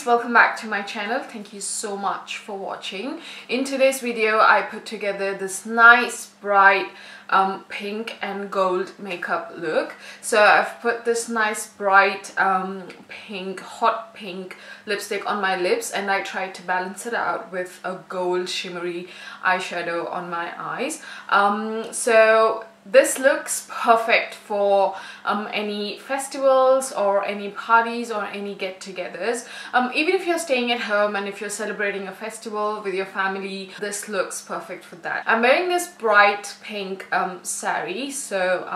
guys, welcome back to my channel. Thank you so much for watching. In today's video I put together this nice bright pink and gold makeup look. So I've put this nice bright pink, hot pink lipstick on my lips, and I tried to balance it out with a gold shimmery eyeshadow on my eyes. So this looks perfect for any festivals or any parties or any get-togethers. Even if you're staying at home and if you're celebrating a festival with your family, this looks perfect for that. I'm wearing this bright pink saree, so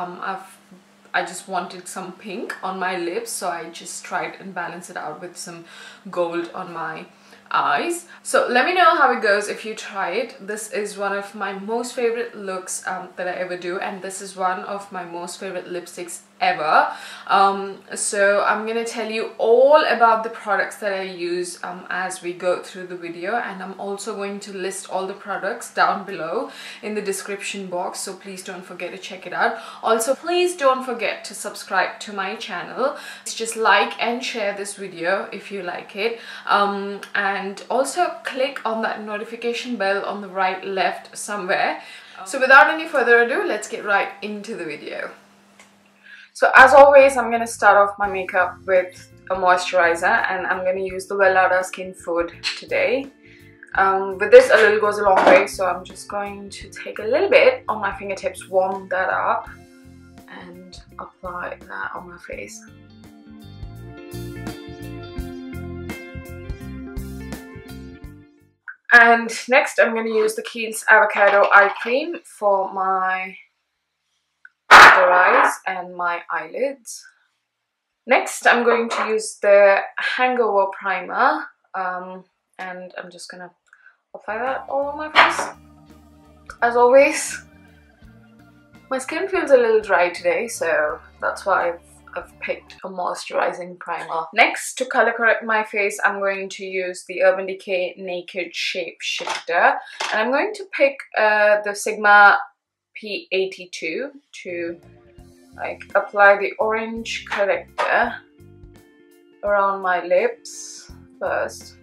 I just wanted some pink on my lips, so I just tried and balance it out with some gold on my eyes. So let me know how it goes if you try it. This is one of my most favorite looks that I ever do, and this is one of my most favorite lipsticks ever. So I'm gonna tell you all about the products that I use as we go through the video, and I'm also going to list all the products down below in the description box, so please don't forget to check it out. Also, please don't forget to subscribe to my channel. Just like and share this video if you like it, and also click on that notification bell on the right, left, somewhere. So without any further ado, let's get right into the video. So as always, I'm going to start off my makeup with a moisturizer, and I'm going to use the Wellada Skin Food today. With this, a little goes a long way, so I'm just going to take a little bit on my fingertips, warm that up, and apply that on my face. And next, I'm going to use the Kheils Avocado Eye Cream for my under eyes and my eyelids. Next, I'm going to use the Hangover primer, and I'm just gonna apply that all on my face. As always, my skin feels a little dry today, so that's why I've picked a moisturizing primer. Next, to color correct my face, I'm going to use the Urban Decay Naked Shapeshifter, and I'm going to pick the Sigma P82 to apply the orange corrector around my lips first.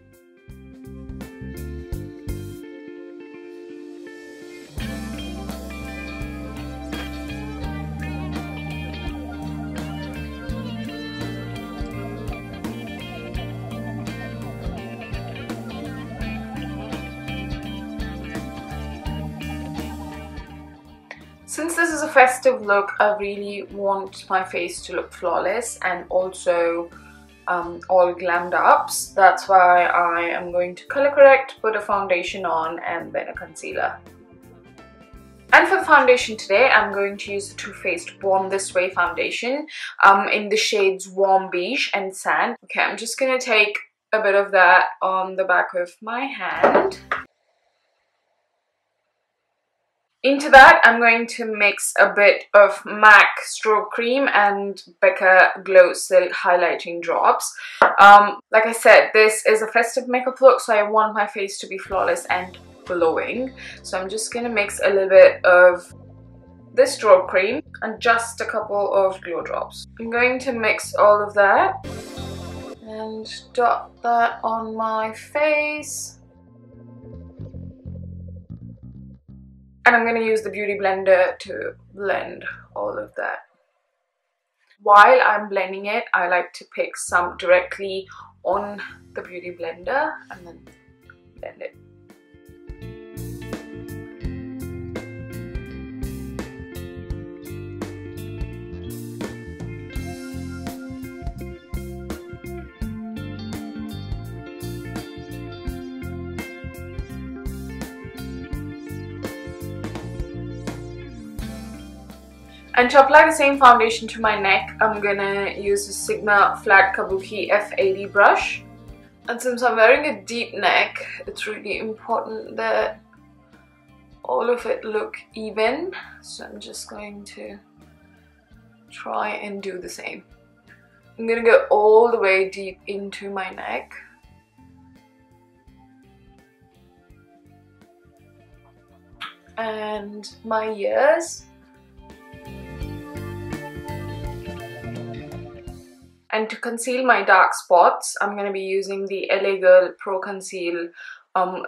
Since this is a festive look, I really want my face to look flawless and also all glammed up. That's why I am going to color correct, put a foundation on, and then a concealer. And for the foundation today, I'm going to use the Too Faced Born This Way foundation in the shades Warm Beige and Sand. Okay, I'm just going to take a bit of that on the back of my hand. Into that, I'm going to mix a bit of MAC Stroke Cream and Becca Glow Silk Highlighting Drops. Like I said, this is a festive makeup look, so I want my face to be flawless and glowing. So I'm just going to mix a little bit of this Stroke Cream and just a couple of glow drops. I'm going to mix all of that and dot that on my face. And I'm going to use the Beauty Blender to blend all of that. While I'm blending it, I like to pick some directly on the Beauty Blender and then blend it. And to apply the same foundation to my neck, I'm gonna use a Sigma Flat Kabuki F80 brush. And since I'm wearing a deep neck, it's really important that all of it look even. So I'm just going to try and do the same. I'm gonna go all the way deep into my neck. And my ears. And to conceal my dark spots, I'm going to be using the LA Girl Pro Conceal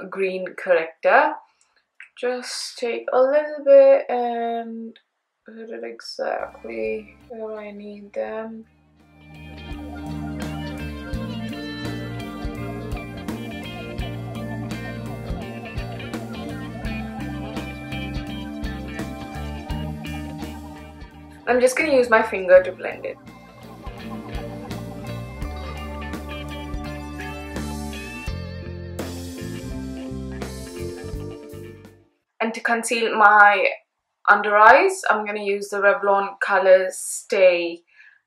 green corrector. Just take a little bit and put it exactly where I need them. I'm just going to use my finger to blend it. And to conceal my under eyes, I'm going to use the Revlon ColorStay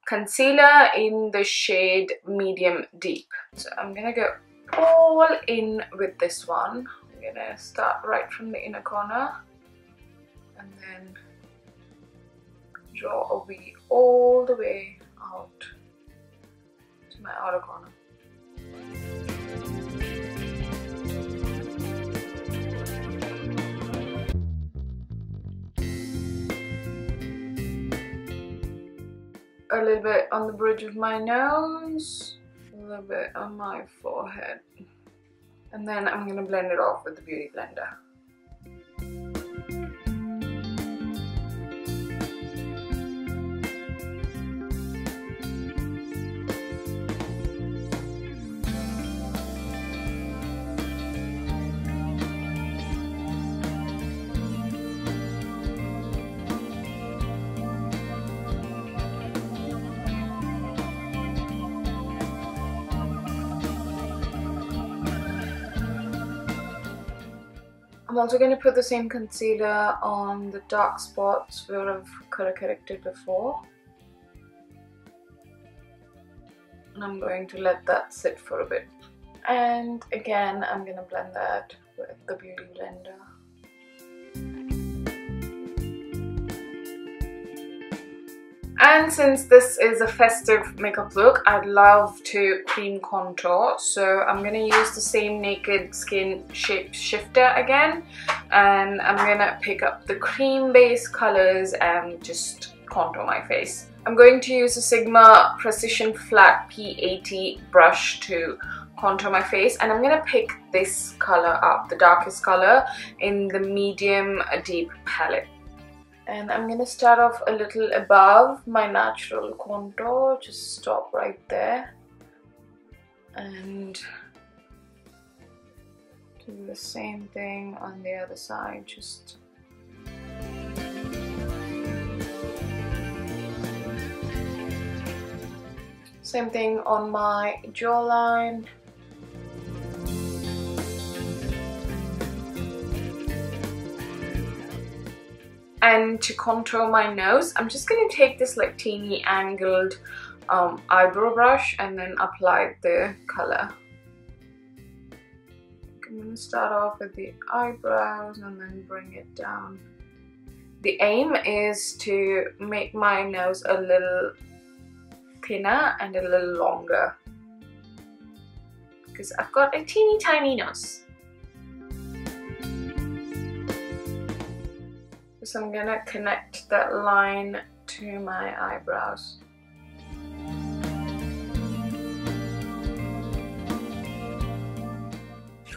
concealer in the shade Medium Deep. So I'm going to go all in with this one. I'm going to start right from the inner corner and then draw a V all the way out to my outer corner. A little bit on the bridge of my nose, a little bit on my forehead, and then I'm going to blend it off with the Beauty Blender. I'm also going to put the same concealer on the dark spots where I've color corrected before. And I'm going to let that sit for a bit. And again, I'm going to blend that with the Beauty Blender. And since this is a festive makeup look, I'd love to cream contour. So I'm going to use the same Naked Skin Shapeshifter again. And I'm going to pick up the cream base colors and just contour my face. I'm going to use a Sigma Precision Flat P80 brush to contour my face. And I'm going to pick this color up, the darkest color, in the Medium Deep palette. And I'm going to start off a little above my natural contour, just stop right there and do the same thing on the other side, just same thing on my jawline. And to contour my nose, I'm just going to take this like teeny angled eyebrow brush and then apply the color. I'm going to start off with the eyebrows and then bring it down. The aim is to make my nose a little thinner and a little longer because I've got a teeny tiny nose. So I'm gonna connect that line to my eyebrows.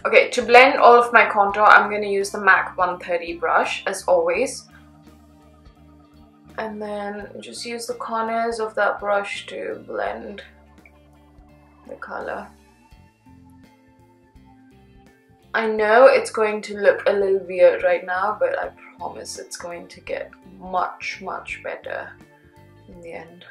Okay, to blend all of my contour, I'm gonna use the MAC 130 brush as always. And then just use the corners of that brush to blend the color. I know it's going to look a little weird right now, but I promise it's going to get much, much better in the end.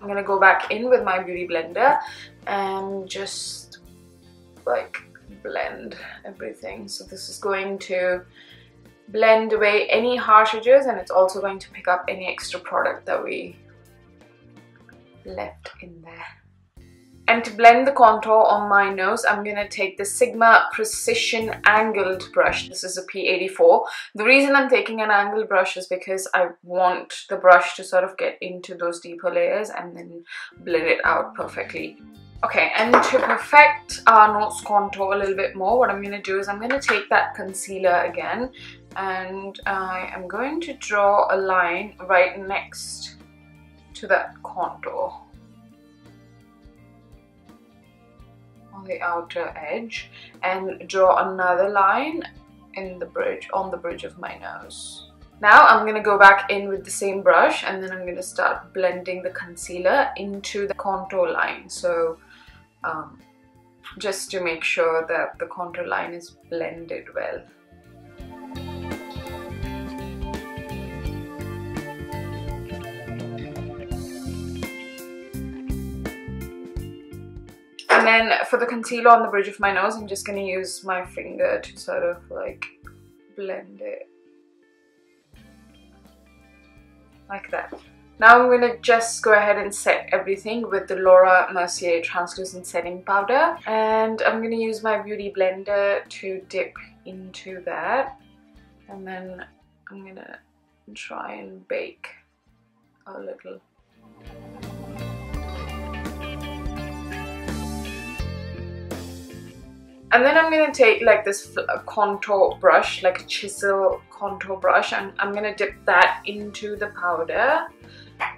gonna go back in with my beauty blender and just like blend everything. So this is going to blend away any harsh edges, and it's also going to pick up any extra product that we left in there. And to blend the contour on my nose, I'm going to take the Sigma Precision Angled brush. This is a P84. The reason I'm taking an angled brush is because I want the brush to sort of get into those deeper layers and then blend it out perfectly. Okay, and to perfect our nose contour a little bit more, what I'm going to do is I'm going to take that concealer again, and I am going to draw a line right next to that contour on the outer edge, and draw another line in the bridge, on the bridge of my nose. Now I'm going to go back in with the same brush, and then I'm going to start blending the concealer into the contour line. So just to make sure that the contour line is blended well. And then for the concealer on the bridge of my nose, I'm just going to use my finger to sort of like blend it like that. Now I'm going to just go ahead and set everything with the Laura Mercier translucent setting powder, and I'm going to use my beauty blender to dip into that, and then I'm going to try and bake a little. And then I'm going to take like this contour brush, like a chisel contour brush, and I'm going to dip that into the powder,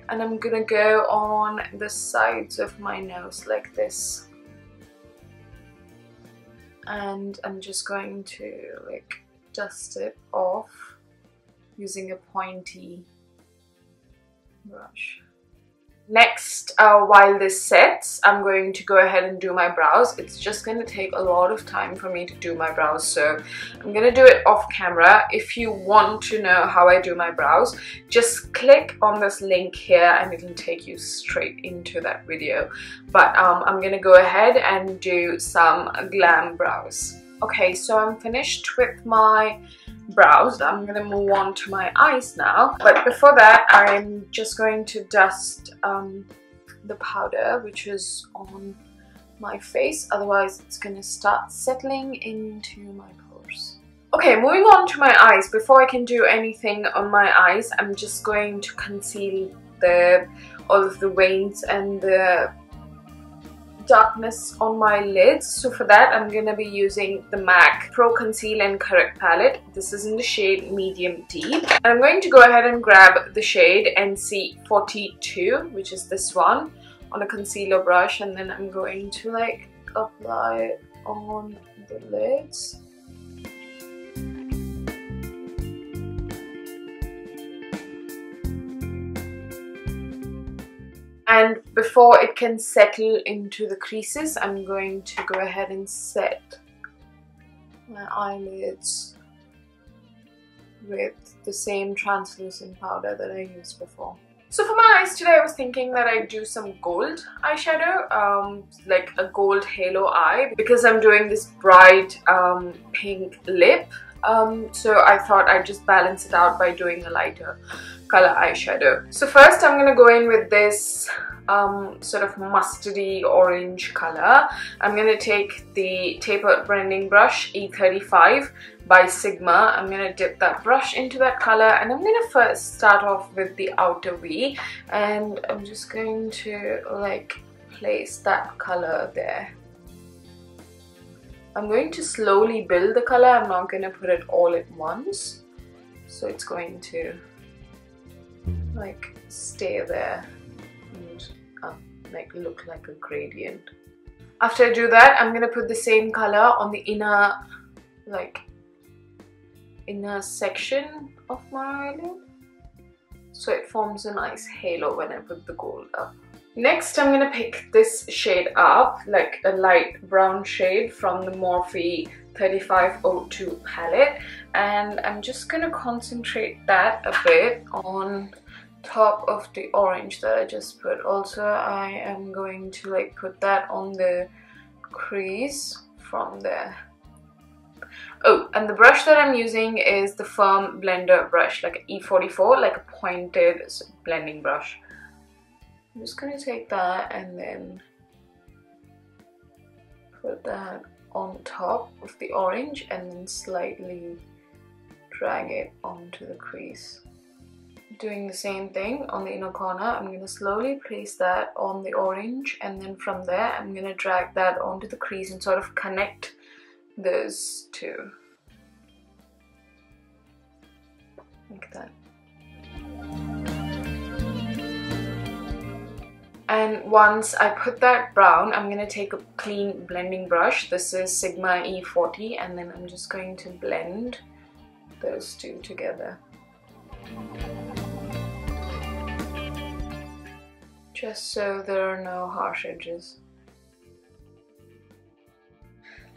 and I'm going to go on the sides of my nose like this, and I'm just going to like dust it off using a pointy brush. Next, while this sets, I'm going to go ahead and do my brows. It's just going to take a lot of time for me to do my brows, so I'm going to do it off camera. If you want to know how I do my brows, just click on this link here and it'll take you straight into that video. But I'm going to go ahead and do some glam brows. Okay, so I'm finished with my brows. I'm going to move on to my eyes now, but before that I'm just going to dust the powder which is on my face, otherwise it's going to start settling into my pores. Okay, moving on to my eyes. Before I can do anything on my eyes, I'm just going to conceal all of the veins and the darkness on my lids. So for that I'm going to be using the MAC Pro Conceal and Correct palette. This is in the shade Medium Deep, and I'm going to go ahead and grab the shade NC42, which is this one, on a concealer brush, and then I'm going to like apply it on the lids. And before it can settle into the creases, I'm going to go ahead and set my eyelids with the same translucent powder that I used before. So for my eyes today, I was thinking that I'd do some gold eyeshadow, like a gold halo eye, because I'm doing this bright pink lip. So I thought I'd just balance it out by doing a lighter color eyeshadow. So first I'm going to go in with this sort of mustardy orange color. I'm going to take the tapered blending brush E35 by Sigma. I'm going to dip that brush into that color, and I'm going to first start off with the outer V, and I'm just going to like place that color there. I'm going to slowly build the color. I'm not going to put it all at once, so it's going to like stay there and like look like a gradient. After I do that, I'm going to put the same color on the inner section of my eyelid, so it forms a nice halo when I put the gold up. Next, I'm going to pick this shade up, like a light brown shade from the Morphe 3502 palette, and I'm just going to concentrate that a bit on top of the orange that I just put. Also, I am going to like put that on the crease from there. Oh, and the brush that I'm using is the Firm Blender brush, like an E44, like a pointed blending brush. I'm just going to take that and then put that on top of the orange and then slightly drag it onto the crease. Doing the same thing on the inner corner, I'm going to slowly place that on the orange, and then from there I'm going to drag that onto the crease and sort of connect those two. Like that. And once I put that brown, I'm going to take a clean blending brush. This is Sigma E40, and then I'm just going to blend those two together. Just so there are no harsh edges.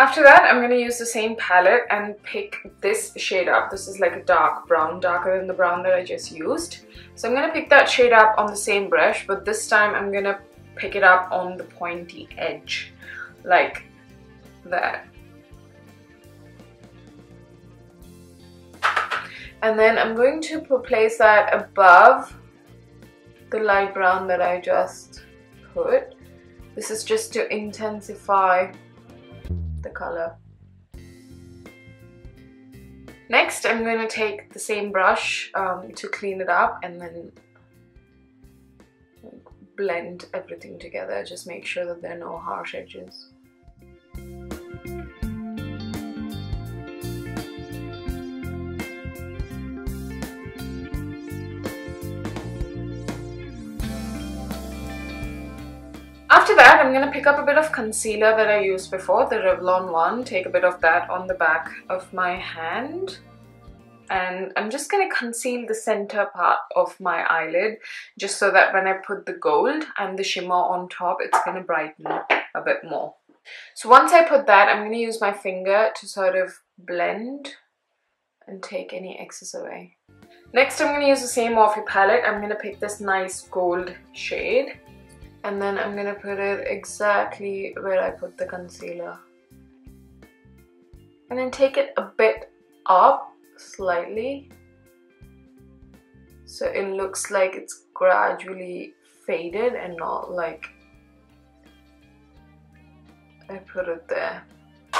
After that, I'm going to use the same palette and pick this shade up. This is like a dark brown, darker than the brown that I just used. So I'm going to pick that shade up on the same brush, but this time I'm going to pick it up on the pointy edge, like that. And then I'm going to place that above the light brown that I just put. This is just to intensify the color. Next, I'm going to take the same brush to clean it up and then blend everything together. Just make sure that there are no harsh edges. After that, I'm going to pick up a bit of concealer that I used before, the Revlon one. Take a bit of that on the back of my hand. And I'm just going to conceal the center part of my eyelid, just so that when I put the gold and the shimmer on top, it's going to brighten a bit more. So once I put that, I'm going to use my finger to sort of blend and take any excess away. Next, I'm going to use the same Morphe palette. I'm going to pick this nice gold shade. And then I'm going to put it exactly where I put the concealer. And then take it a bit up, slightly. So it looks like it's gradually faded and not like I put it there.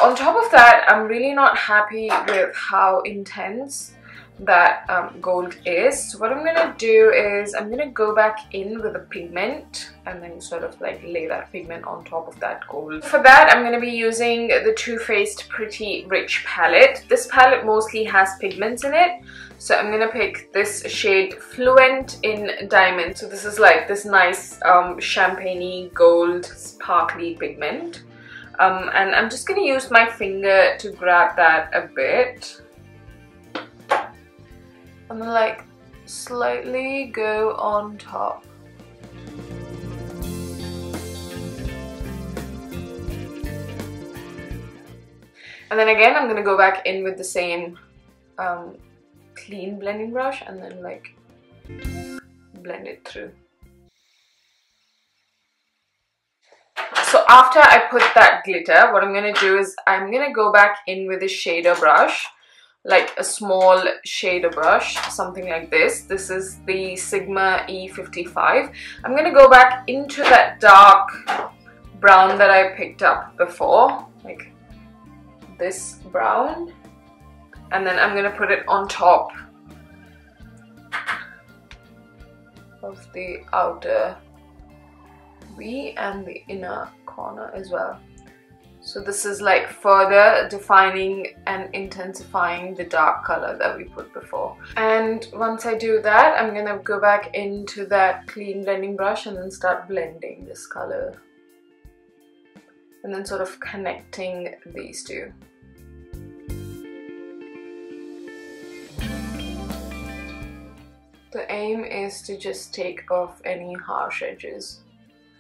On top of that, I'm really not happy with how intense that gold is. So what I'm gonna do is I'm gonna go back in with a pigment and then sort of like lay that pigment on top of that gold. For that, I'm gonna be using the Too Faced Pretty Rich palette. This palette mostly has pigments in it, so I'm gonna pick this shade Fluent in Diamond. So this is like this nice champagne-y gold sparkly pigment, and I'm just gonna use my finger to grab that a bit. And then like slightly go on top. And then again, I'm gonna go back in with the same clean blending brush and then like blend it through. So after I put that glitter, what I'm gonna do is I'm gonna go back in with a shader brush, like a small shader brush, something like this. This is the Sigma E55. I'm gonna go back into that dark brown that I picked up before, like this brown, and then I'm gonna put it on top of the outer V and the inner corner as well. So this is like further defining and intensifying the dark color that we put before. And once I do that, I'm gonna go back into that clean blending brush and then start blending this color. And then sort of connecting these two. The aim is to just take off any harsh edges.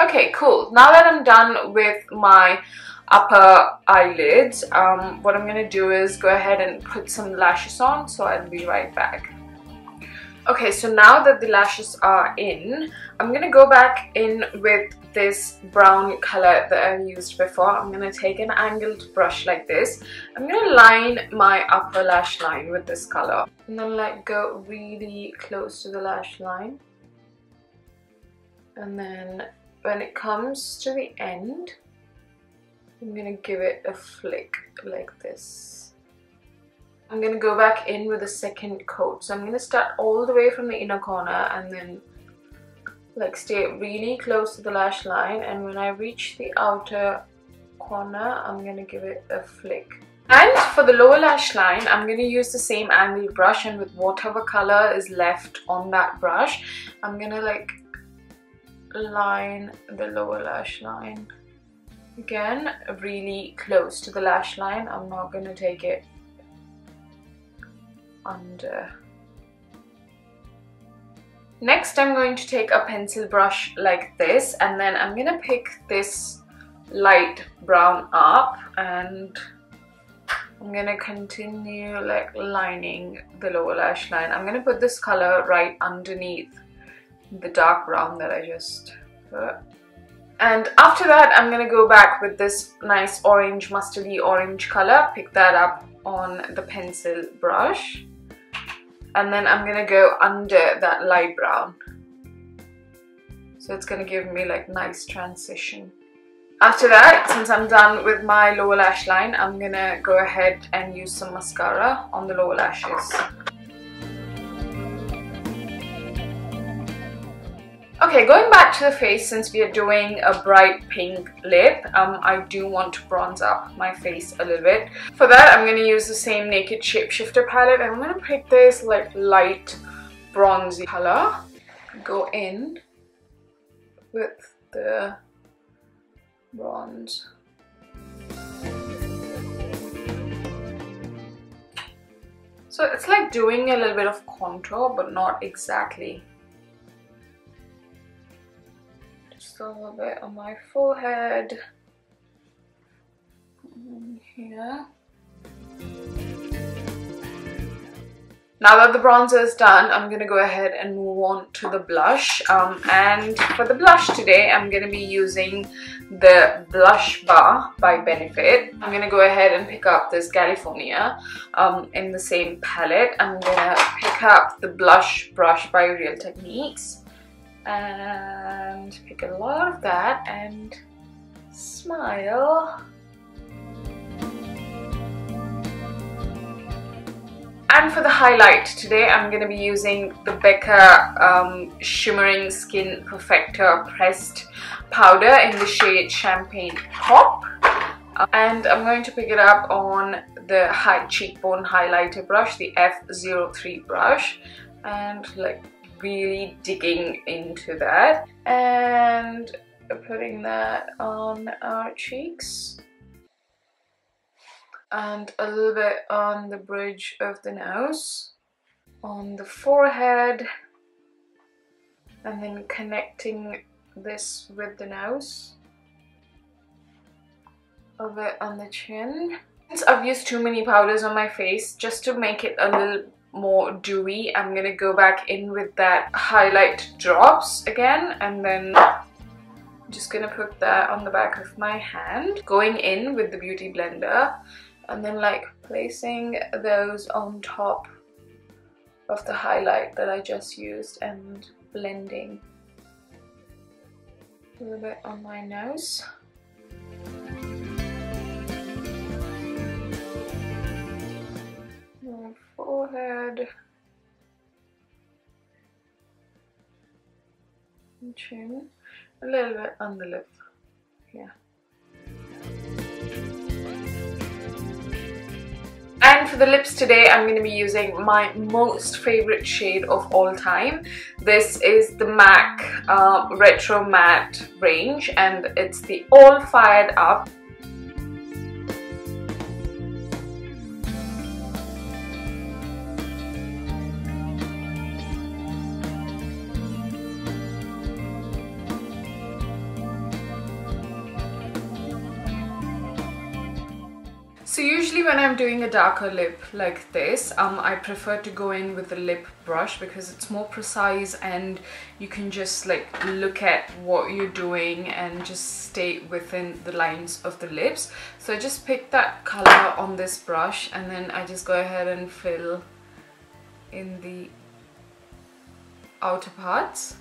Okay, cool. Now that I'm done with my upper eyelids, what I'm gonna do is go ahead and put some lashes on, so I'll be right back. Okay, so now that the lashes are in, I'm gonna go back in with this brown color that I used before. I'm gonna take an angled brush like this. I'm gonna line my upper lash line with this color. And then like go really close to the lash line. And then when it comes to the end, I'm gonna give it a flick like this. I'm gonna go back in with a second coat. So I'm gonna start all the way from the inner corner and then like stay really close to the lash line, and when I reach the outer corner, I'm gonna give it a flick. And for the lower lash line, I'm gonna use the same angled brush, and with whatever color is left on that brush, I'm gonna like line the lower lash line. Again, really close to the lash line. I'm not gonna take it under. Next, I'm going to take a pencil brush like this, and then I'm gonna pick this light brown up, and I'm gonna continue like lining the lower lash line. I'm gonna put this color right underneath the dark brown that I just put. And after that, I'm gonna go back with this nice orange, mustardy orange color, pick that up on the pencil brush. And then I'm gonna go under that light brown. So it's gonna give me like nice transition. After that, since I'm done with my lower lash line, I'm gonna go ahead and use some mascara on the lower lashes. Okay, going back to the face, since we are doing a bright pink lip, I do want to bronze up my face a little bit. For that, I'm going to use the same Naked Shapeshifter palette, and I'm going to pick this like light bronzy color. Go in with the bronze. So it's like doing a little bit of contour, but not exactly. Just a little bit on my forehead. Here. Now that the bronzer is done, I'm going to go ahead and move on to the blush. And for the blush today, I'm going to be using the Blush Bar by Benefit. I'm going to go ahead and pick up this California in the same palette. I'm going to pick up the Blush Brush by Real Techniques and pick a lot of that and smile. And for the highlight today, I'm going to be using the Becca Shimmering Skin Perfector Pressed Powder in the shade Champagne Pop. And I'm going to pick it up on the high cheekbone highlighter brush, the F03 brush, and like really digging into that and putting that on our cheeks. And a little bit on the bridge of the nose, on the forehead, and then connecting this with the nose, a bit on the chin. Since I've used too many powders on my face, just to make it a little more dewy, I'm gonna go back in with that highlight drops again, and then I'm just gonna put that on the back of my hand, going in with the Beauty Blender, and then like placing those on top of the highlight that I just used and blending a little bit on my nose. My forehead and chin, a little bit on the lip here. And for the lips today, I'm going to be using my most favorite shade of all time. This is the MAC Retro Matte range, and it's the All Fired Up. So usually when I'm doing a darker lip like this, I prefer to go in with the lip brush because it's more precise and you can just like look at what you're doing and just stay within the lines of the lips. So I just pick that color on this brush and then I just go ahead and fill in the outer parts.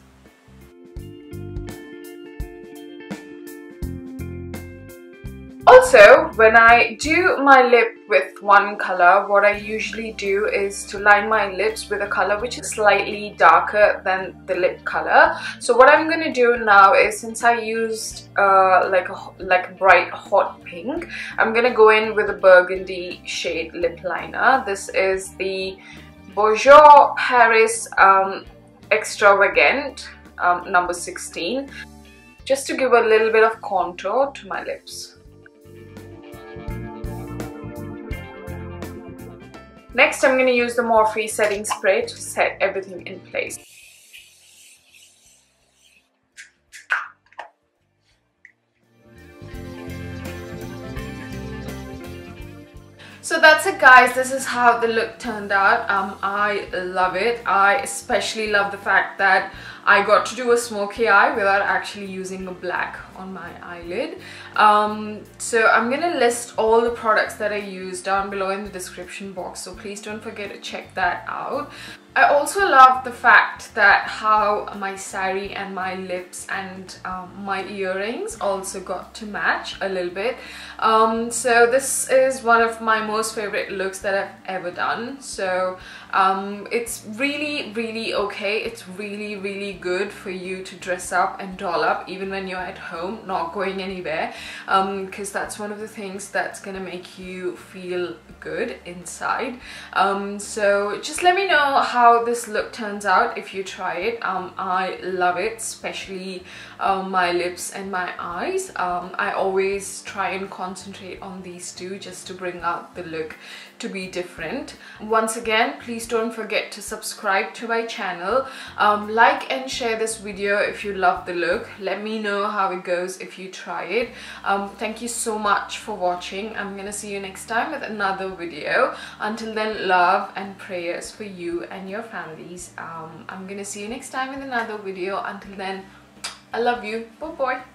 Also, when I do my lip with one color, what I usually do is to line my lips with a color which is slightly darker than the lip color. So what I'm going to do now is, since I used like a bright hot pink, I'm going to go in with a burgundy shade lip liner. This is the Bourjois Paris Extravagant number 16, just to give a little bit of contour to my lips. Next, I'm going to use the Morphe setting spray to set everything in place. So that's it, guys. This is how the look turned out. I love it. I especially love the fact that I got to do a smoky eye without actually using a black on my eyelid. So I'm gonna list all the products that I used down below in the description box, so please don't forget to check that out. I also love the fact that how my saree and my lips and my earrings also got to match a little bit. So this is one of my most favorite looks that I've ever done. So it's really okay. It's really good for you to dress up and doll up even when you're at home, not going anywhere, because that's one of the things that's gonna make you feel good inside. So just let me know how this look turns out if you try it. I love it, especially my lips and my eyes. I always try and concentrate on these two just to bring out the look to be different. Once again, please don't forget to subscribe to my channel, like and share this video if you love the look. Let me know how it goes if you try it. Thank you so much for watching. I'm gonna see you next time with another video. Until then, love and prayers for you and your families. I'm gonna see you next time with another video. Until then, I love you. Bye bye.